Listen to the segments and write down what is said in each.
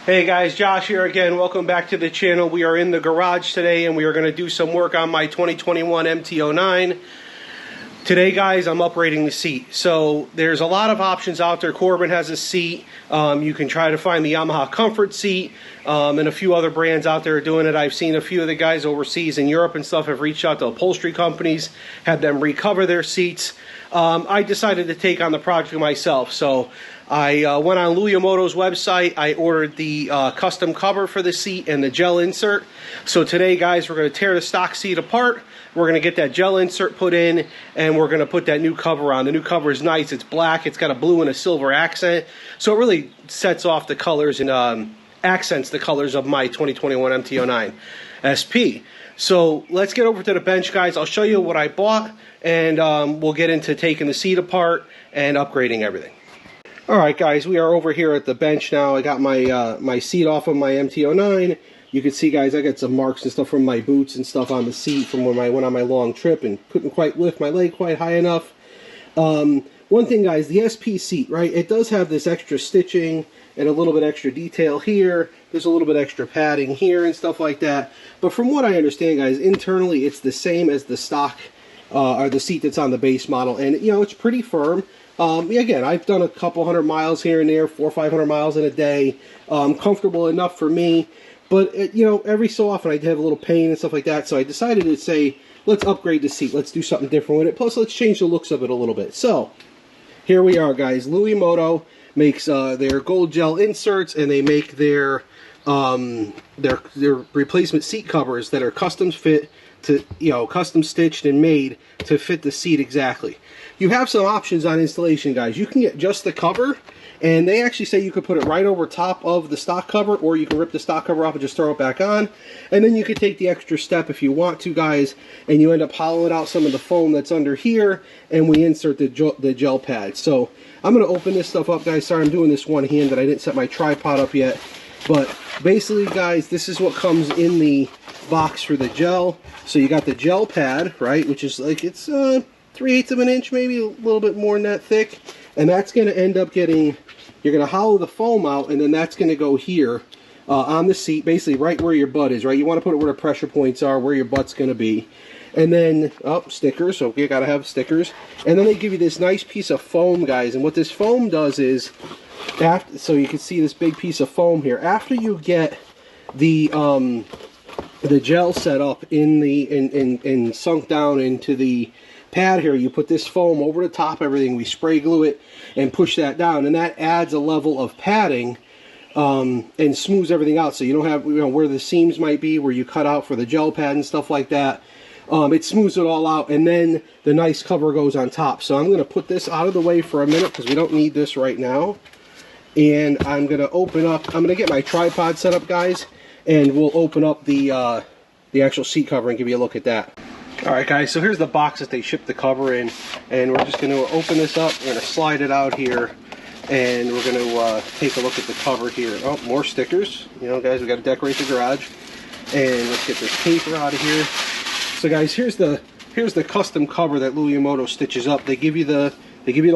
Hey guys, Josh here again. Welcome back to the channel. We are in the garage today and we are going to do some work on my 2021 MT-09. Today guys, I'm upgrading the seat. So there's a lot of options out there. Corbin has a seat. You can try to find the Yamaha Comfort seat, and a few other brands out there are doing it. I've seen a few of the guys overseas in Europe and stuff have reached out to upholstery companies, had them recover their seats. I decided to take on the project myself. So I went on Luimoto's website. I ordered the custom cover for the seat and the gel insert. So today, guys, we're going to tear the stock seat apart. We're going to get that gel insert put in, and we're going to put that new cover on. The new cover is nice. It's black. It's got a blue and a silver accent. So it really sets off the colors and accents the colors of my 2021 MT-09 SP. So let's get over to the bench, guys. I'll show you what I bought, and we'll get into taking the seat apart and upgrading everything. Alright guys, we are over here at the bench now. I got my my seat off of my MT-09. You can see, guys, I got some marks and stuff from my boots and stuff on the seat from when I went on my long trip and couldn't quite lift my leg quite high enough. One thing, guys, the SP seat, right, it does have this extra stitching and a little bit extra detail here. There's a little bit extra padding here and stuff like that. But from what I understand, guys, internally it's the same as the stock or the seat that's on the base model. And, you know, it's pretty firm. Again, I've done a couple 100 miles here and there, 400 or 500 miles in a day. Comfortable enough for me. But, you know, every so often I have a little pain and stuff like that. So I decided to say, let's upgrade the seat. Let's do something different with it. Plus, let's change the looks of it a little bit. So, here we are, guys. Luimoto makes their gold gel inserts, and they make their replacement seat covers that are custom fit to, you know, custom stitched and made to fit the seat exactly. You have some options on installation, guys. You can get just the cover, and they actually say you could put it right over top of the stock cover, or you can rip the stock cover off and just throw it back on. And then you could take the extra step if you want to, guys, and you end up hollowing out some of the foam that's under here, and we insert the gel pad. So I'm going to open this stuff up, guys. Sorry, I'm doing this one-handed. I didn't set my tripod up yet. But basically, guys, this is what comes in the box for the gel. So you got the gel pad, right, which is like, it's 3/8 of an inch, maybe a little bit more than that thick. And that's going to end up getting, you're going to hollow the foam out, and then that's going to go here on the seat, basically right where your butt is, right? You want to put it where the pressure points are, where your butt's going to be. And then, stickers, so you got to have stickers. And then they give you this nice piece of foam, guys. And what this foam does is, so you can see this big piece of foam here. After you get the gel set up in the and sunk down into the pad here, you put this foam over the top of everything. We spray glue it and push that down, and that adds a level of padding and smooths everything out. So you don't have, you know, where the seams might be, where you cut out for the gel pad and stuff like that. It smooths it all out, and then the nice cover goes on top. So I'm going to put this out of the way for a minute because we don't need this right now. And I'm going to open up, I'm going to get my tripod set up, guys, and we'll open up the actual seat cover and give you a look at that. Alright, guys, so here's the box that they shipped the cover in, and we're just going to open this up. We're going to slide it out here, and we're going to take a look at the cover here. Oh, more stickers. You know, guys, we got to decorate the garage. And let's get this paper out of here. So, guys, here's the custom cover that Luimoto stitches up. They give you the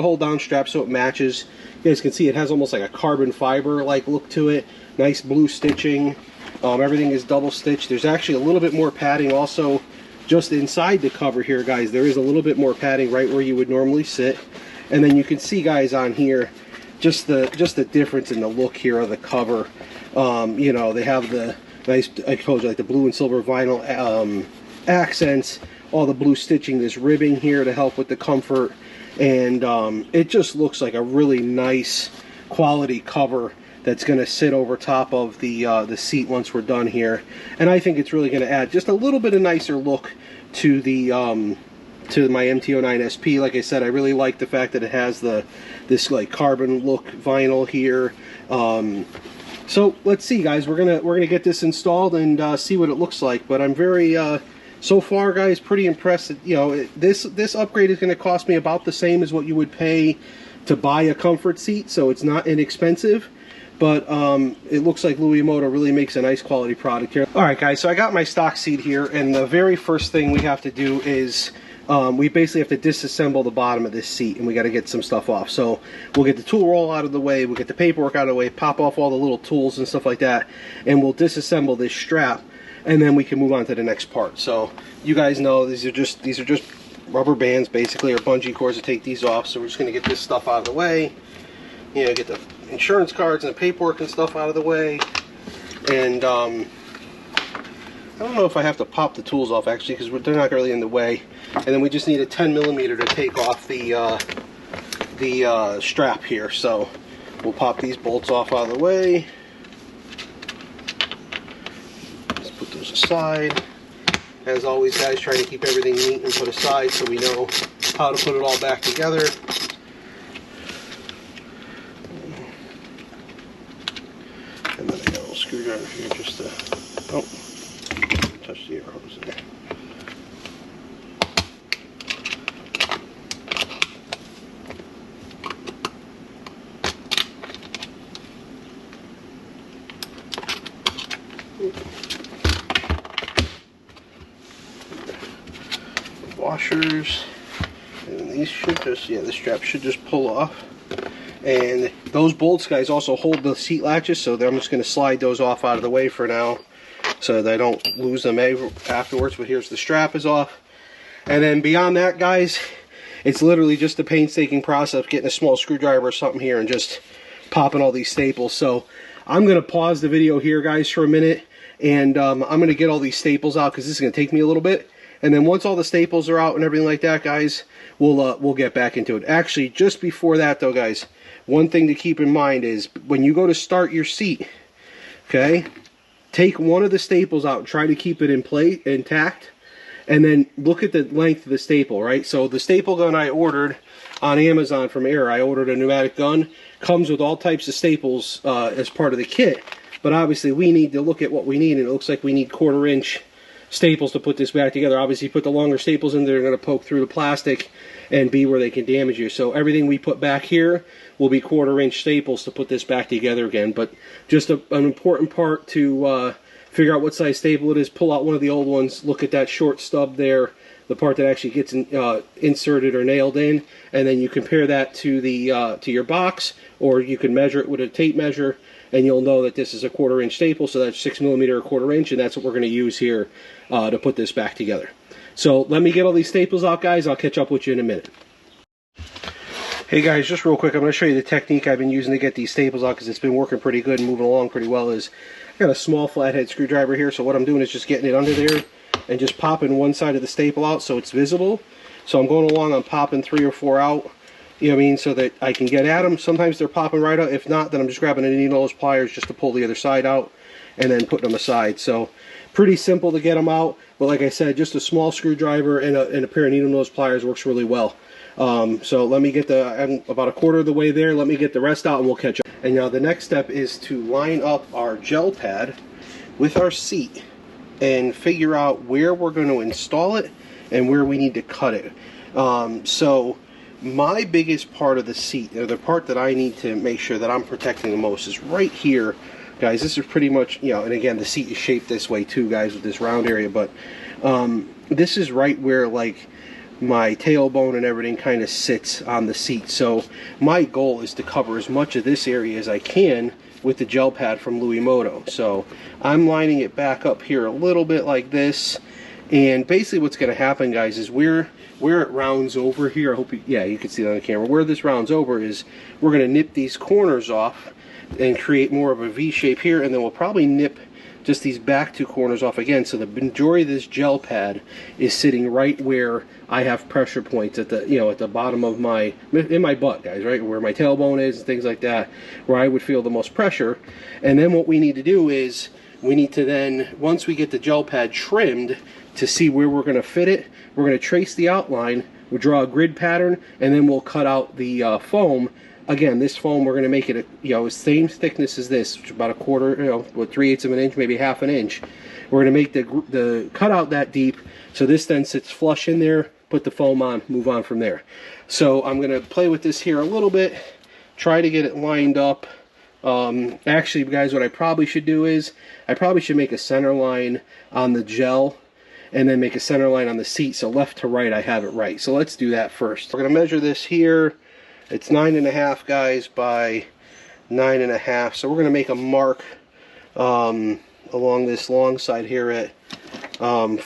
hold down strap so it matches. You guys can see it has almost like a carbon fiber like look to it. Nice blue stitching. Everything is double stitched. There's actually a little bit more padding also just inside the cover here, guys. There is a little bit more padding right where you would normally sit. And then you can see, guys, on here just the difference in the look here of the cover. You know, they have the nice, I told you, like the blue and silver vinyl accents, all the blue stitching, this ribbing here to help with the comfort, and it just looks like a really nice quality cover that's going to sit over top of the seat once we're done here. And I think it's really going to add just a little bit of nicer look to the to my MT-09 SP. Like I said, I really like the fact that it has this like carbon look vinyl here. So let's see, guys. We're gonna get this installed and see what it looks like. But I'm very so far, guys, pretty impressed. You know, this upgrade is going to cost me about the same as what you would pay to buy a comfort seat, so it's not inexpensive. But it looks like Luimoto really makes a nice quality product here. Alright, guys, so I got my stock seat here, and the very first thing we have to do is we basically have to disassemble the bottom of this seat, and we got to get some stuff off. So we'll get the tool roll out of the way, we'll get the paperwork out of the way, pop off all the little tools and stuff like that, and we'll disassemble this strap, and then we can move on to the next part. So you guys know these are just rubber bands basically, or bungee cords to take these off. So we're just going to get this stuff out of the way, you know, get the insurance cards and the paperwork and stuff out of the way. And I don't know if I have to pop the tools off actually, because they're not really in the way. And then we just need a 10mm to take off the strap here. So we'll pop these bolts off out of the way. Let's put those aside. As always, guys, try to keep everything neat and put aside so we know how to put it all back together. And then I got a little screwdriver here just to, oh, touch the air hose there. Washers, and these should just, yeah, the strap should just pull off. And those bolts, guys, also hold the seat latches, so I'm just going to slide those off out of the way for now so that I don't lose them afterwards. But here's the strap is off. And then beyond that, guys, it's literally just a painstaking process of getting a small screwdriver or something here and just popping all these staples. So I'm going to pause the video here, guys, for a minute, and I'm going to get all these staples out because this is going to take me a little bit. And then once all the staples are out and everything like that, guys, we'll get back into it. Actually, just before that, though, guys, one thing to keep in mind is when you go to start your seat, okay, take one of the staples out and try to keep it in place, intact, and then look at the length of the staple, right? So the staple gun I ordered on Amazon from Air, I ordered a pneumatic gun, comes with all types of staples as part of the kit, but obviously we need to look at what we need, and it looks like we need 1/4 inch staples to put this back together. Obviously, put the longer staples in there, they're going to poke through the plastic and be where they can damage you. So everything we put back here will be 1/4 inch staples to put this back together again. But just an important part to figure out what size staple it is. Pull out one of the old ones, look at that short stub there, the part that actually gets inserted or nailed in, and then you compare that to the to your box, or you can measure it with a tape measure, and you'll know that this is a 1/4 inch staple, so that's 6mm or 1/4 inch, and that's what we're going to use here to put this back together. So let me get all these staples out, guys. I'll catch up with you in a minute. Hey guys, just real quick, I'm going to show you the technique I've been using to get these staples out, because it's been working pretty good and moving along pretty well. I got a small flathead screwdriver here, so what I'm doing is just getting it under there and just popping one side of the staple out so it's visible. So I'm going along, I'm popping 3 or 4 out, you know what I mean, so that I can get at them. Sometimes they're popping right out. If not, then I'm just grabbing a needle nose pliers just to pull the other side out and then putting them aside. So pretty simple to get them out, but like I said, just a small screwdriver and a pair of needle nose pliers works really well. So let me get I'm about 1/4 of the way there. Let me get the rest out and we'll catch up. And now the next step is to line up our gel pad with our seat and figure out where we're going to install it and where we need to cut it. So my biggest part of the seat, or the part that I need to make sure that I'm protecting the most, is right here, guys. This is pretty much, you know, and again, the seat is shaped this way too, guys, with this round area, but this is right where, like, my tailbone and everything kind of sits on the seat. So my goal is to cover as much of this area as I can with the gel pad from Luimoto. So I'm lining it back up here a little bit like this, and basically what's going to happen, guys, is where it rounds over here, I hope you can see that on the camera, where this rounds over is we're going to nip these corners off and create more of a V shape here, and then we'll probably nip just these back 2 corners off again. So the majority of this gel pad is sitting right where I have pressure points at the, you know, at the bottom of in my butt, guys, right where my tailbone is and things like that, where I would feel the most pressure. And then what we need to do is we need to then, once we get the gel pad trimmed to see where we're going to fit it, we're going to trace the outline, we'll draw a grid pattern, and then we'll cut out the foam. Again, this foam, we're going to make it, same thickness as this, which is about 1/4, 3/8 of an inch, maybe 1/2 an inch. We're going to make the cutout that deep, so this then sits flush in there, put the foam on, move on from there. So I'm going to play with this here a little bit, try to get it lined up. Actually, guys, what I probably should do is, I probably should make a center line on the gel, and then make a center line on the seat, so left to right I have it right. So let's do that first. We're going to measure this here. It's 9.5, guys, by 9.5. So we're going to make a mark along this long side here at 4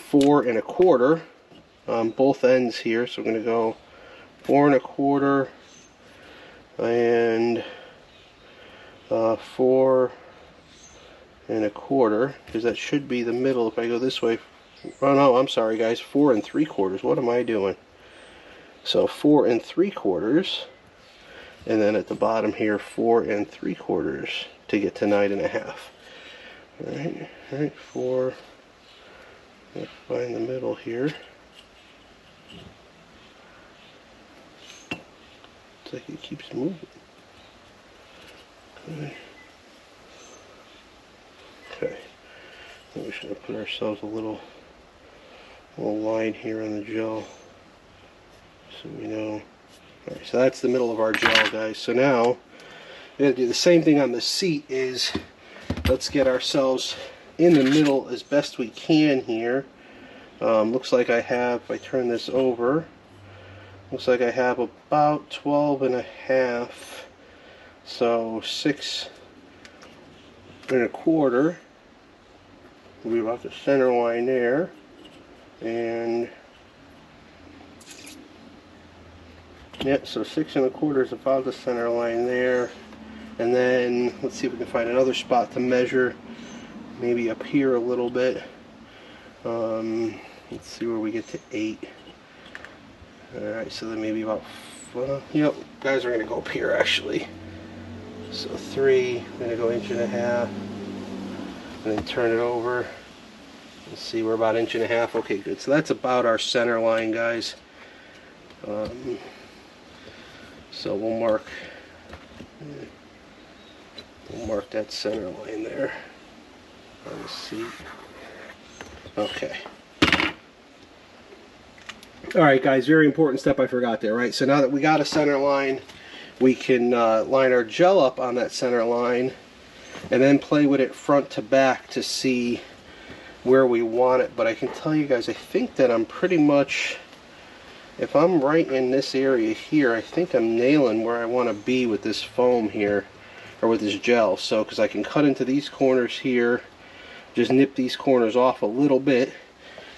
1/4 on both ends here. So we're going to go 4 1/4 and 4 1/4, because that should be the middle if I go this way. Oh no, I'm sorry guys, 4 3/4. What am I doing? So 4 3/4, and then at the bottom here 4 3/4 to get to 9.5. Alright, 4. Let's find the middle here. It's like it keeps moving. Okay. Then we should put ourselves a little line here on the gel, so we know. Alright, so that's the middle of our gel, guys. So now we're going to do the same thing on the seat. Is let's get ourselves in the middle as best we can here. Looks like I have, if I turn this over, looks like I have about 12.5. So 6 1/4 will be about the center line there, and yep, so 6 1/4 is about the center line there. And then let's see if we can find another spot to measure, maybe up here a little bit. Let's see where we get to 8. Alright, so then maybe about, yep, guys, are going to go up here actually. So 3, I'm going to go 1.5 inches, and then turn it over. Let's see, we're about 1.5 inches. Okay, good. So that's about our center line, guys. So we'll mark that center line there on the seat. Okay. Alright guys, very important step I forgot there, right? So now that we got a center line, we can line our gel up on that center line and then play with it front to back to see where we want it. But I can tell you guys, I think that I'm pretty much, if I'm right in this area here, I think I'm nailing where I want to be with this foam here, or with this gel. So, because I can cut into these corners here, just nip these corners off a little bit,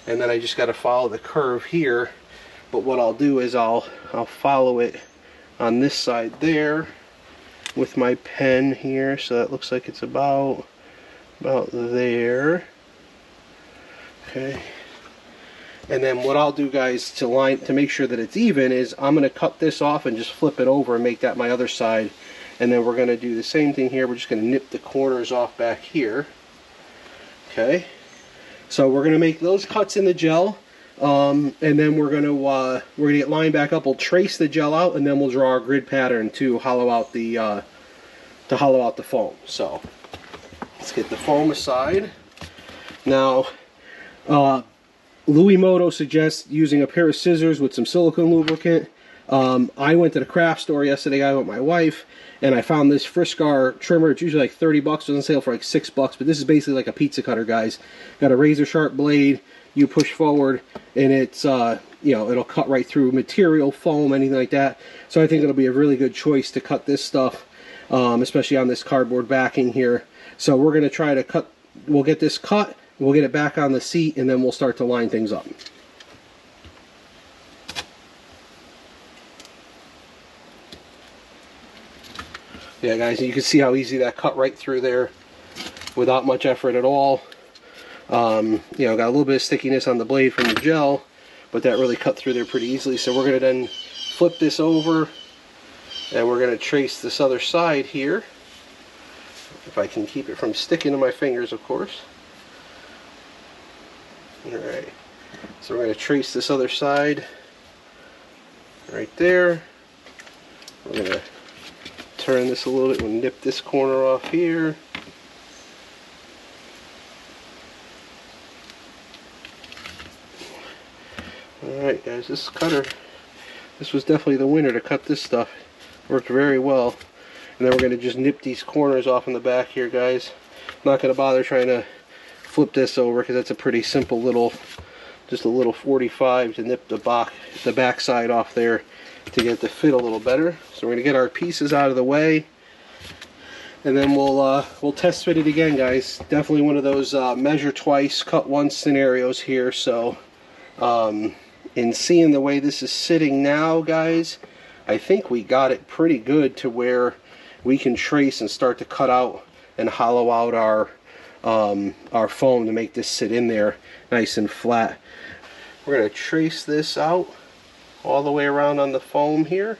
and then I just got to follow the curve here. But what I'll do is I'll follow it on this side there with my pen here, so that looks like it's about there. Okay. And then what I'll do, guys, to make sure that it's even, is I'm going to cut this off and just flip it over and make that my other side. And then we're going to do the same thing here. We're just going to nip the corners off back here. Okay. So we're going to make those cuts in the gel, and then we're going to get lined back up. We'll trace the gel out, and then we'll draw our grid pattern to hollow out the foam. So let's get the foam aside. Now, Luimoto suggests using a pair of scissors with some silicone lubricant. I went to the craft store yesterday, I went with my wife, and I found this Friscar trimmer. It's usually like 30 bucks, it was on sale for like $6, but this is basically like a pizza cutter, guys. Got a razor sharp blade, you push forward, and it's, you know, it'll cut right through material, foam, anything like that. So I think it'll be a really good choice to cut this stuff, especially on this cardboard backing here. So we're going to try to cut, we'll get this cut, we'll get it back on the seat, and then we'll start to line things up. Yeah, guys, you can see how easy that cut right through there without much effort at all. You know, got a little bit of stickiness on the blade from the gel, but that really cut through there pretty easily. So we're going to then flip this over, and we're going to trace this other side here. If I can keep it from sticking to my fingers, of course. Alright, so we're going to trace this other side right there. We're going to turn this a little bit, we'll nip this corner off here. Alright guys, this cutter, this was definitely the winner to cut this stuff. Worked very well. And then we're going to just nip these corners off in the back here, guys. I'm not going to bother trying to flip this over because that's a pretty simple little just a little 45 to nip the back side off there to get the fit a little better. So we're going to get our pieces out of the way, and then we'll test fit it again, guys. Definitely one of those measure twice, cut once scenarios here. So in seeing the way this is sitting now, guys, I think we got it pretty good to where we can trace and start to cut out and hollow out our foam to make this sit in there nice and flat. We're going to trace this out all the way around on the foam here.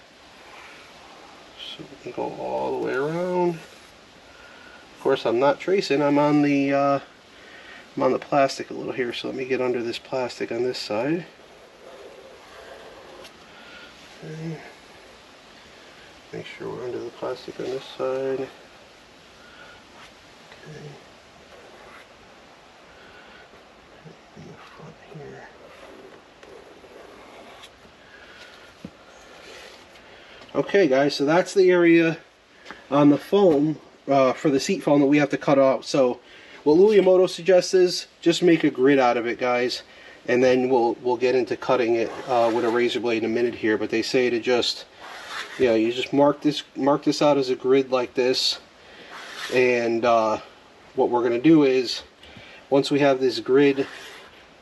So we can go all the way around. Of course, I'm not tracing, I'm on the plastic a little here, so let me get under this plastic on this side. Okay. Make sure we're under the plastic on this side. Okay. In the front here. Okay, guys, so that's the area on the foam for the seat foam that we have to cut out. So what Luimoto suggests is just make a grid out of it, guys, and then we'll get into cutting it with a razor blade in a minute here. But they say to just, you know, you just mark this out as a grid like this, and what we're going to do is, once we have this grid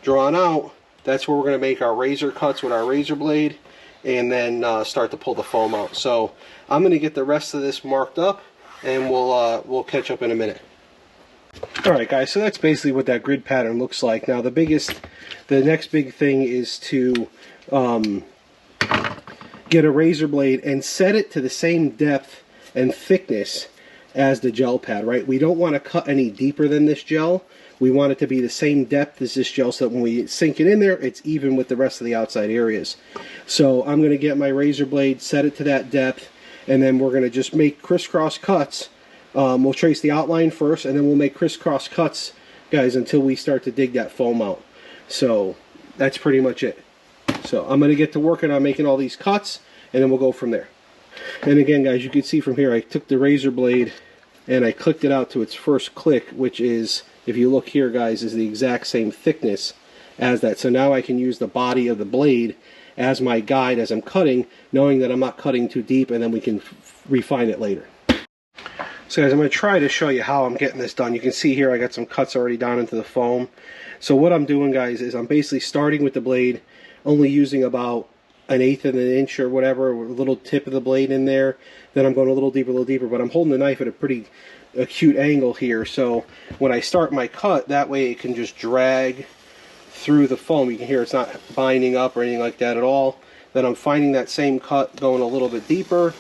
drawn out, that's where we're going to make our razor cuts with our razor blade, and then start to pull the foam out. So I'm going to get the rest of this marked up, and we'll catch up in a minute. Alright, guys, so that's basically what that grid pattern looks like. Now the next big thing is to get a razor blade and set it to the same depth and thickness as the gel pad, right? We don't want to cut any deeper than this gel. We want it to be the same depth as this gel, so that when we sink it in there, it's even with the rest of the outside areas. So I'm going to get my razor blade, set it to that depth, and then we're going to just make crisscross cuts. We'll trace the outline first, and then we'll make crisscross cuts, guys, until we start to dig that foam out. So that's pretty much it. So I'm going to get to working on making all these cuts, and then we'll go from there. And again, guys, you can see from here, I took the razor blade and I clicked it out to its first click, which is, if you look here, guys, is the exact same thickness as that. So now I can use the body of the blade as my guide as I'm cutting, knowing that I'm not cutting too deep, and then we can refine it later. So guys, I'm going to try to show you how I'm getting this done. You can see here I got some cuts already down into the foam. So what I'm doing, guys, is I'm basically starting with the blade, only using about 1/8 of an inch or whatever, with a little tip of the blade in there. Then I'm going a little deeper, but I'm holding the knife at a pretty acute angle here. So when I start my cut, that way it can just drag through the foam. You can hear it's not binding up or anything like that at all. Then I'm finding that same cut, going a little bit deeper,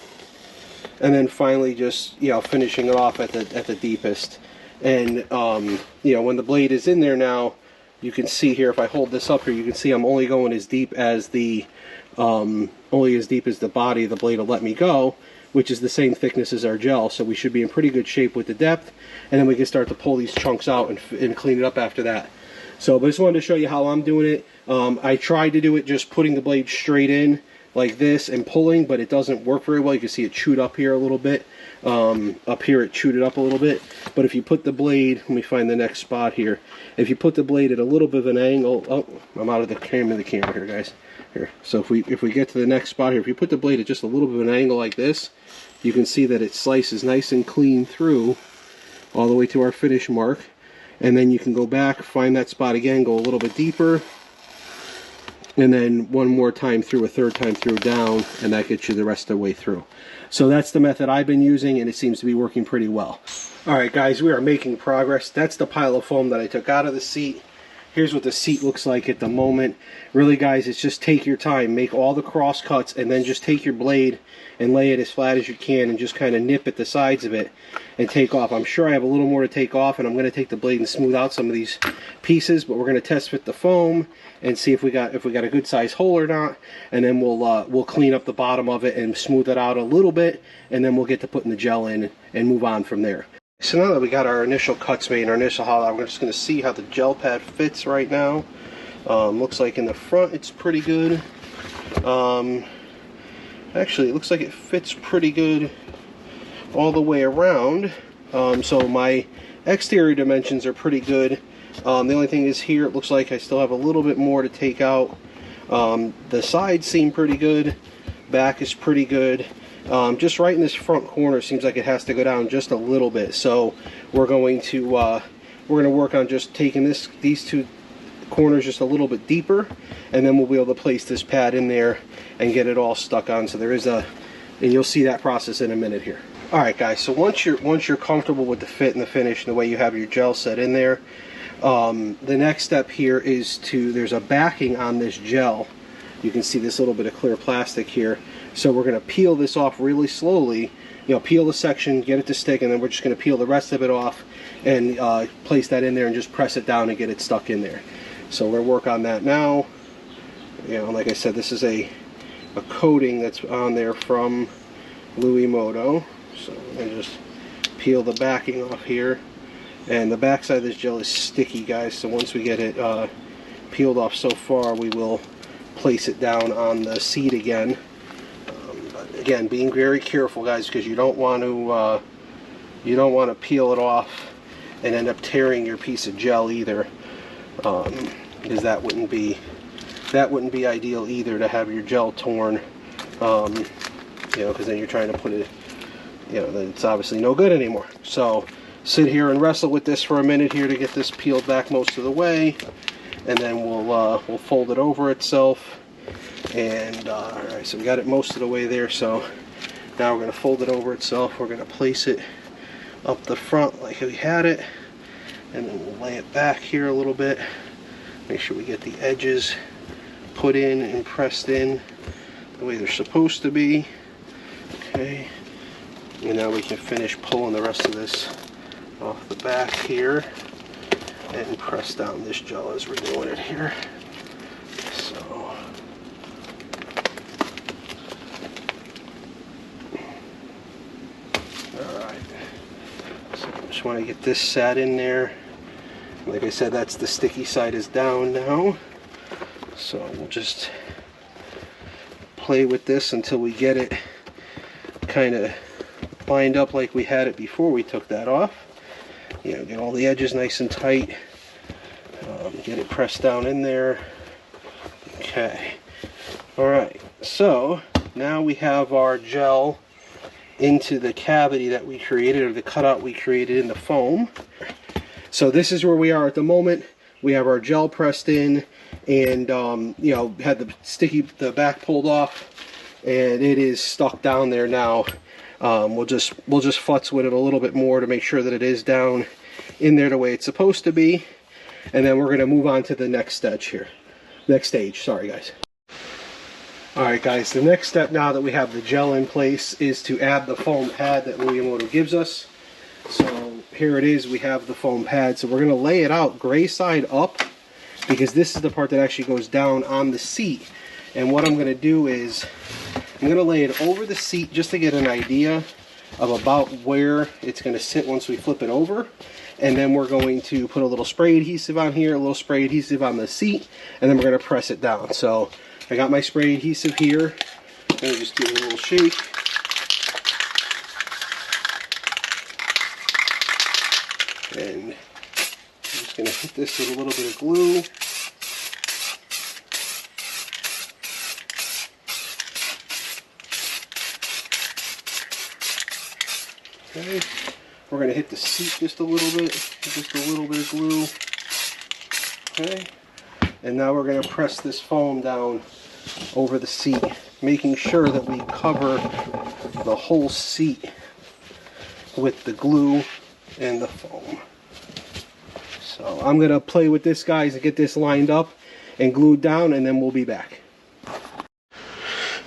and then finally just, you know, finishing it off at the deepest. And you know, when the blade is in there now, you can see here, if I hold this up here, you can see I'm only going as deep as the body of the blade will let me go, which is the same thickness as our gel. So we should be in pretty good shape with the depth, and then we can start to pull these chunks out and clean it up after that. So, but I just wanted to show you how I'm doing it. I tried to do it just putting the blade straight in like this and pulling, but it doesn't work very well. You can see it chewed up here a little bit. Up here it chewed it up a little bit. But if you put the blade, let me find the next spot here. If you put the blade at a little bit of an angle, oh, I'm out of the camera here, guys. Here. So if we get to the next spot here, if you put the blade at just a little bit of an angle like this, you can see that it slices nice and clean through all the way to our finish mark. And then you can go back, find that spot again, go a little bit deeper, and then one more time through, a third time through down, and that gets you the rest of the way through. So that's the method I've been using, and it seems to be working pretty well. Alright guys, we are making progress. That's the pile of foam that I took out of the seat. Here's what the seat looks like at the moment. Really, guys, it's just take your time, make all the cross cuts, and then just take your blade and lay it as flat as you can and just kind of nip at the sides of it and take off. I'm sure I have a little more to take off, and I'm going to take the blade and smooth out some of these pieces, but we're going to test fit the foam and see if we got a good size hole or not, and then we'll clean up the bottom of it and smooth it out a little bit, and then we'll get to putting the gel in and move on from there. So now that we got our initial cuts made, our initial hollow, we're just going to see how the gel pad fits right now. Looks like in the front it's pretty good. Actually, it looks like it fits pretty good all the way around. So my exterior dimensions are pretty good. The only thing is here, it looks like I still have a little bit more to take out. The sides seem pretty good, back is pretty good. Just right in this front corner seems like it has to go down just a little bit. So we're going to work on just taking these two corners just a little bit deeper, and then we'll be able to place this pad in there and get it all stuck on. So there is and you'll see that process in a minute here. All right, guys. So once you're comfortable with the fit and the finish and the way you have your gel set in there, the next step here is there's a backing on this gel. You can see this little bit of clear plastic here. So we're going to peel this off really slowly. You know, peel the section, get it to stick, and then we're just going to peel the rest of it off and place that in there and just press it down and get it stuck in there. So we're going to work on that now. You know, like I said, this is a coating that's on there from Luimoto. So I'm going to just peel the backing off here. And the back side of this gel is sticky, guys, so once we get it peeled off so far, we will place it down on the seat again. But again, being very careful, guys, because you don't want to peel it off and end up tearing your piece of gel either, because that wouldn't be ideal either, to have your gel torn. You know, because then you're trying to put it, you know, then it's obviously no good anymore. So sit here and wrestle with this for a minute here to get this peeled back most of the way, and then we'll fold it over itself. And alright, so we got it most of the way there. So now we're going to fold it over itself. We're going to place it up the front like we had it, and then we'll lay it back here a little bit. Make sure we get the edges put in and pressed in the way they're supposed to be. Okay, and now we can finish pulling the rest of this off the back here and press down this gel as we're doing it here. So alright, so I just want to get this sat in there. Like I said, that's the sticky side is down now, so we'll just play with this until we get it kind of lined up like we had it before we took that off. You know, get all the edges nice and tight, get it pressed down in there. Okay, alright, so now we have our gel into the cavity that we created, or the cutout we created in the foam. So this is where we are at the moment. We have our gel pressed in, and you know, had the back pulled off, and it is stuck down there now. We'll just futz with it a little bit more to make sure that it is down in there the way it's supposed to be, and then we're going to move on to the next stage. Sorry, guys. Alright, guys, the next step now that we have the gel in place is to add the foam pad that Luimoto gives us. So here it is, we have the foam pad. So we're going to lay it out gray side up, because this is the part that actually goes down on the seat. And what I'm going to do is I'm going to lay it over the seat just to get an idea of about where it's going to sit once we flip it over. And then we're going to put a little spray adhesive on here, a little spray adhesive on the seat, and then we're going to press it down. So I got my spray adhesive here. Let me just give it a little shake. And I'm just going to hit this with a little bit of glue. Okay, we're going to hit the seat just a little bit of glue. Okay, and now we're going to press this foam down over the seat, making sure that we cover the whole seat with the glue and the foam. So I'm going to play with this, guys, and get this lined up and glued down, and then we'll be back.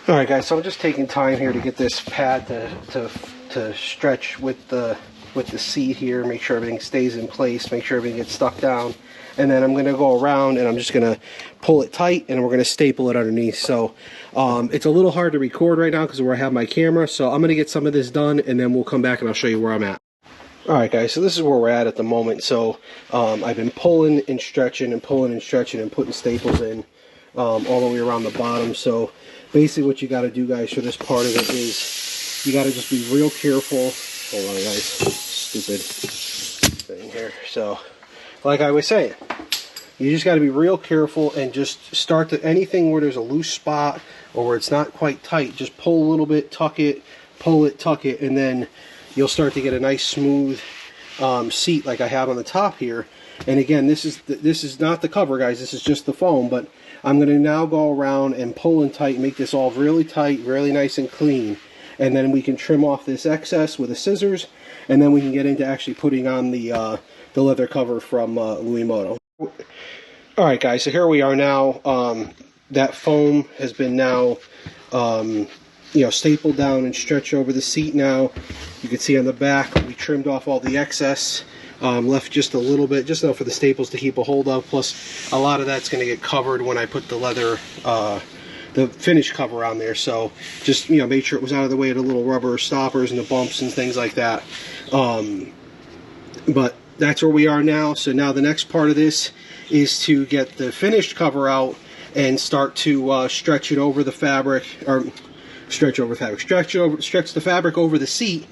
Alright, guys, so I'm just taking time here to get this pad to stretch with the seat here, make sure everything stays in place, make sure everything gets stuck down, and then I'm going to go around and I'm just going to pull it tight, and we're going to staple it underneath. So it's a little hard to record right now because of where I have my camera, so I'm going to get some of this done, and then we'll come back and I'll show you where I'm at. Alright, guys, so this is where we're at the moment. So I've been pulling and stretching and pulling and stretching and putting staples in all the way around the bottom. So basically what you got to do, guys, for this part of it is you got to just be real careful. Hold on, guys, stupid thing here. So like I was saying, you just got to be real careful and just start to anything where there's a loose spot or where it's not quite tight, just pull a little bit, tuck it, pull it, tuck it, and then you'll start to get a nice smooth seat like I have on the top here. And again, this is not the cover, guys, this is just the foam, but I'm going to now go around and pull and tight, make this all really tight, really nice and clean. And then we can trim off this excess with the scissors, and then we can get into actually putting on the leather cover from Luimoto. Alright guys, so here we are now. That foam has been now stapled down and stretched over the seat now. You can see on the back we trimmed off all the excess, left just a little bit, just enough for the staples to keep a hold of, plus a lot of that's going to get covered when I put the leather the finish cover on there. So just make sure it was out of the way of the little rubber stoppers and the bumps and things like that. But that's where we are now. So now the next part of this is to get the finished cover out and start to stretch it over the fabric, or stretch the fabric over the seat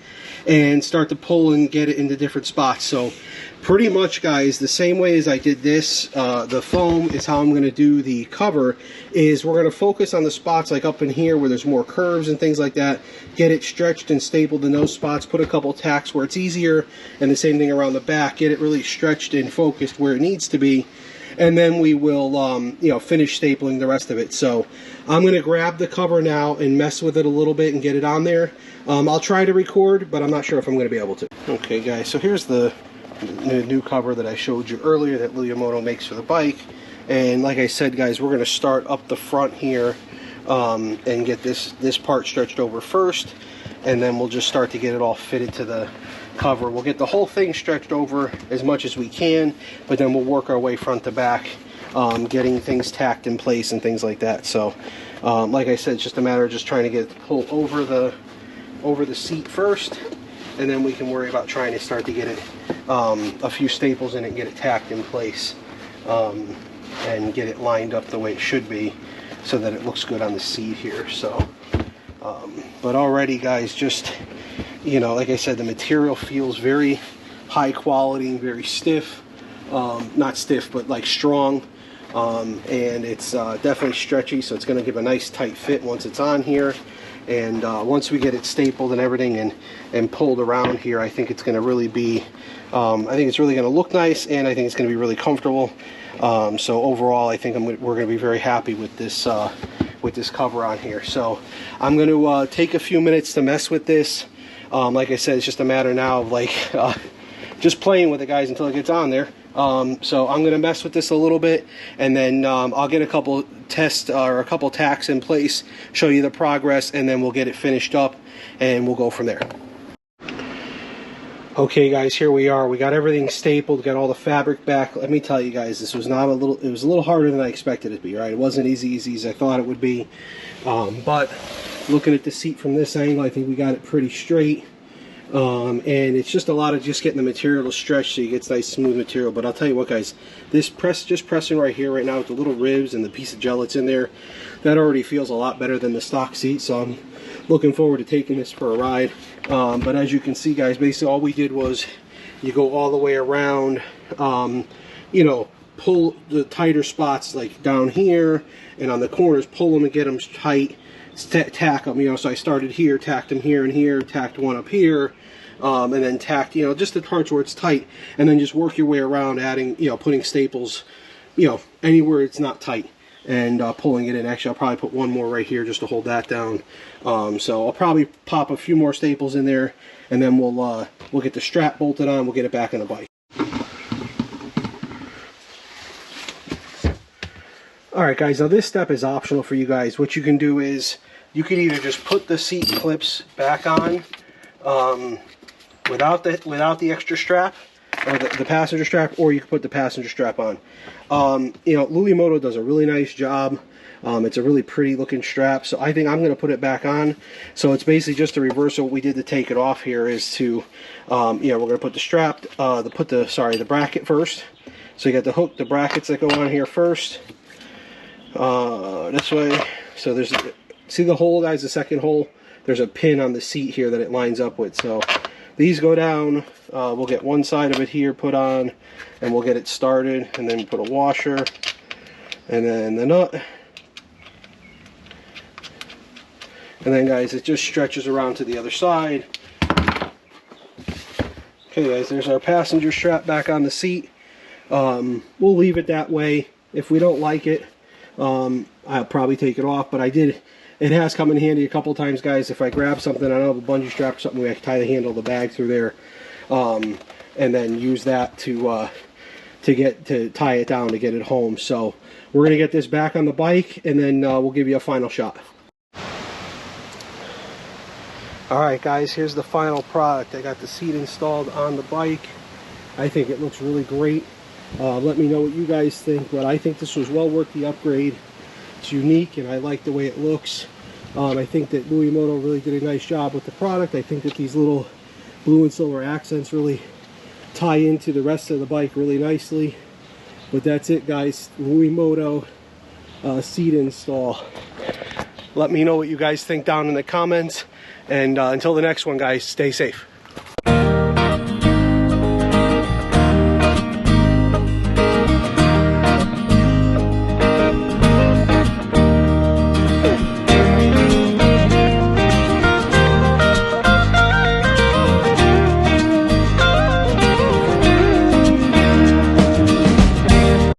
and start to pull and get it into different spots. So pretty much, guys, the same way as I did this, the foam is how I'm going to do the cover. Is we're going to focus on the spots like up in here where there's more curves and things like that, get it stretched and stapled in those spots, put a couple tacks where it's easier, and the same thing around the back, get it really stretched and focused where it needs to be, and then we will finish stapling the rest of it. So I'm going to grab the cover now and mess with it a little bit and get it on there. I'll try to record, but I'm not sure if I'm going to be able to. Okay guys, so here's the new cover that I showed you earlier that Luimoto makes for the bike. And like I said, guys, we're going to start up the front here and get this part stretched over first, and then we'll just start to get it all fitted to the cover. We'll get the whole thing stretched over as much as we can, but then we'll work our way front to back, getting things tacked in place and things like that. So like I said, it's just a matter of just trying to get it to pull over the seat first, and then we can worry about trying to start to get it a few staples in it and get it tacked in place, and get it lined up the way it should be so that it looks good on the seat here. So but already, guys, just like I said, the material feels very high quality, very stiff, not stiff but like strong, and it's definitely stretchy, so it's going to give a nice tight fit once it's on here. And once we get it stapled and everything and pulled around here, I think it's going to really be, I think it's really going to look nice, and I think it's going to be really comfortable. So overall, I think we're going to be very happy with this cover on here. So I'm going to take a few minutes to mess with this. Like I said, it's just a matter now of just playing with it, guys, until it gets on there. So I'm going to mess with this a little bit, and then I'll get a couple tests or a couple tacks in place, show you the progress, and then we'll get it finished up and we'll go from there. Okay guys, here we are. We got everything stapled, got all the fabric back. Let me tell you guys, this was it was a little harder than I expected it to be, right? It wasn't as easy as I thought it would be. But looking at the seat from this angle, I think we got it pretty straight. And it's just a lot of just getting the material to stretch so you get nice smooth material. But I'll tell you what, guys, this just pressing right here right now with the little ribs and the piece of gel that's in there, that already feels a lot better than the stock seat. So I'm looking forward to taking this for a ride. But as you can see, guys, basically all we did was you go all the way around, pull the tighter spots like down here and on the corners, pull them and get them tight, tack them, so I started here, tacked them here and here, tacked one up here, and then tacked, just the parts where it's tight, and then just work your way around adding, putting staples, anywhere it's not tight, and pulling it in. Actually, I'll probably put one more right here just to hold that down. So I'll probably pop a few more staples in there, and then we'll get the strap bolted on, we'll get it back in the bike. Alright guys, now this step is optional for you guys. What you can do is you can either just put the seat clips back on without the extra strap, or the passenger strap, or you can put the passenger strap on. Luimoto does a really nice job. It's a really pretty looking strap, so I think I'm going to put it back on. So it's basically just the reverse of what we did to take it off here, is to we're going to put the strap, the bracket first. So you got the hook, the brackets that go on here first. This way. So there's, see the hole, guys, the second hole? There's a pin on the seat here that it lines up with. So these go down. We'll get one side of it here put on, and we'll get it started, and then put a washer, and then the nut. And then guys, it just stretches around to the other side. Okay guys, there's our passenger strap back on the seat. We'll leave it that way. If we don't like it, I'll probably take it off, but it has come in handy a couple times, guys. If I grab something, I don't have a bungee strap or something, I can tie the handle of the bag through there, and then use that to tie it down to get it home. So we're gonna get this back on the bike, and then we'll give you a final shot. Alright guys, here's the final product. I got the seat installed on the bike. I think it looks really great. Let me know what you guys think, but I think this was well worth the upgrade. It's unique and I like the way it looks. I think that Luimoto really did a nice job with the product. I think that these little blue and silver accents really tie into the rest of the bike really nicely. But that's it guys, Luimoto seat install. Let me know what you guys think down in the comments. And until the next one, guys, stay safe.